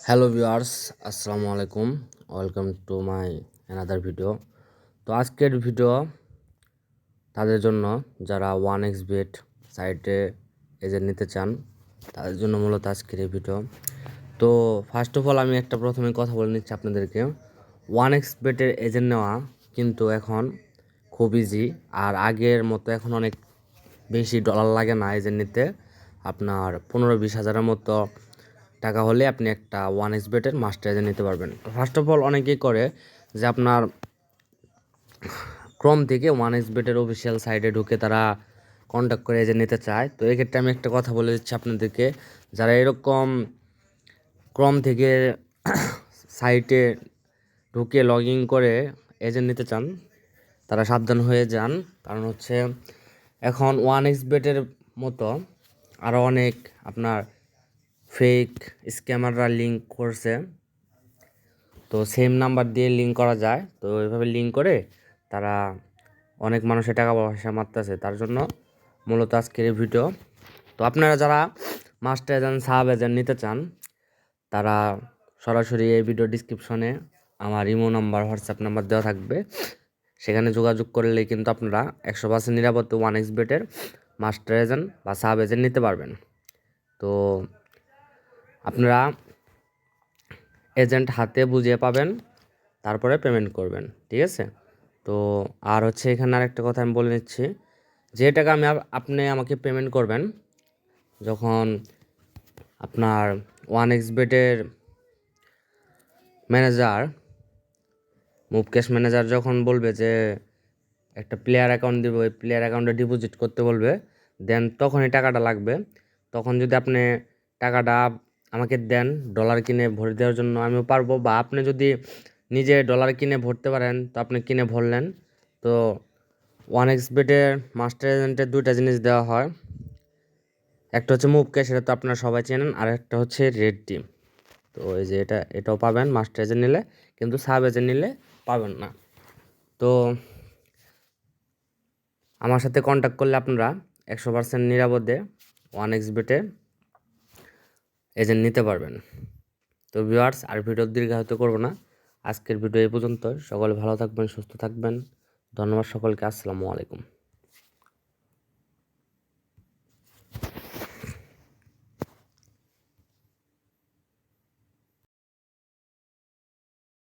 Hello viewers, আসসালামু আলাইকুম। Welcome to my another video. তো আজকের ভিডিও তাদের জন্য যারা 1xBet সাইটে এজেন্ট নিতে চান, তাদের জন্য মূলত আজকের এই ভিডিও। তো ফার্স্ট অফ অল আমি একটা প্রথমে কথা বলে নিচ্ছি আপনাদেরকে। 1xBet-এর এজেন্ট নেওয়া কিন্তু এখন খুব ইজি, আর আগের মতো এখন অনেক বেশি ডলার লাগে না এজেন্ট নিতে। আপনার 15-20 হাজারের মতো টাকা হলে আপনি একটা 1xBet-এর মাস্টার এজেন্ট নিতে পারবেন। ফার্স্ট অফ অল অনেকেই করে যে আপনার ক্রোম থেকে 1xBet-এর অফিসিয়াল সাইটে ঢুকে তারা কন্ট্যাক্ট করে এজেন্ট নিতে চায়। তো এক্ষেত্রে আমি একটা কথা বলে দিচ্ছি আপনাদেরকে, যারা এরকম ক্রোম থেকে সাইটে ঢুকে লগ ইন করে এজেন্ট নিতে চান, তারা সাবধান হয়ে যান। কারণ হচ্ছে এখন 1xBet-এর মতো আরও অনেক আপনার ফেক স্ক্যামাররা লিঙ্ক করছে। তো সেম নাম্বার দিয়ে লিঙ্ক করা যায়, তো এইভাবে লিঙ্ক করে তারা অনেক মানুষের টাকা পয়সা মারতেছে। তার জন্য মূলত আজকের এই ভিডিও। তো আপনারা যারা মাস্টার এজেন্ট সাব এজেন্ট নিতে চান, তারা সরাসরি এই ভিডিও ডিসক্রিপশনে আমার ইমো নাম্বার, হোয়াটসঅ্যাপ নাম্বার দেওয়া থাকবে, সেখানে যোগাযোগ করলে কিন্তু আপনারা 100% নিরাপদে 1xBet-এর মাস্টার এজেন্ট বা সাব এজেন্ট নিতে পারবেন। তো আপনারা এজেন্ট হাতে বুঝিয়ে পাবেন, তারপরে পেমেন্ট করবেন, ঠিক আছে? তো আর হচ্ছে এখানে আরেকটা কথা আমি বলে নিচ্ছি, যে টাকা আপনি আমাকে পেমেন্ট করবেন, যখন আপনার 1xBet-এর ম্যানেজার, মুভক্যাশ ম্যানেজার যখন বলবে যে একটা প্লেয়ার অ্যাকাউন্ট দেবে, ওই প্লেয়ার অ্যাকাউন্টে ডিপোজিট করতে বলবে, দেন তখনই টাকাটা লাগবে। তখন যদি আপনি টাকাটা আমাকে দেন ডলার কিনে ভরে দেওয়ার জন্য, আমিও পারবো। বা আপনি যদি নিজে ডলার কিনে ভরতে পারেন, তো আপনি কিনে ভরলেন। তো 1xBet-এর মাস্টার এজেন্টের দুইটা জিনিস দেওয়া হয়, একটা হচ্ছে মুভক্যাশ, সেটা তো আপনারা সবাই চেনেন, আর একটা হচ্ছে রেড টিম। তো এই যে এটাও পাবেন মাস্টার এজেন্ট নিলে, কিন্তু সাব এজেন্ট নিলে পাবেন না। তো আমার সাথে কন্ট্যাক্ট করলে আপনারা 100% নিরাপদে 1xBet-এ এজেন্ট নিতে পারবেন। তো ভিউয়ার্স, আর ভিডিও দীর্ঘায়িত করবো না, আজকের ভিডিও এই পর্যন্ত। সকলে ভালো থাকবেন, সুস্থ থাকবেন। ধন্যবাদ সকলকে। আসসালামু আলাইকুম।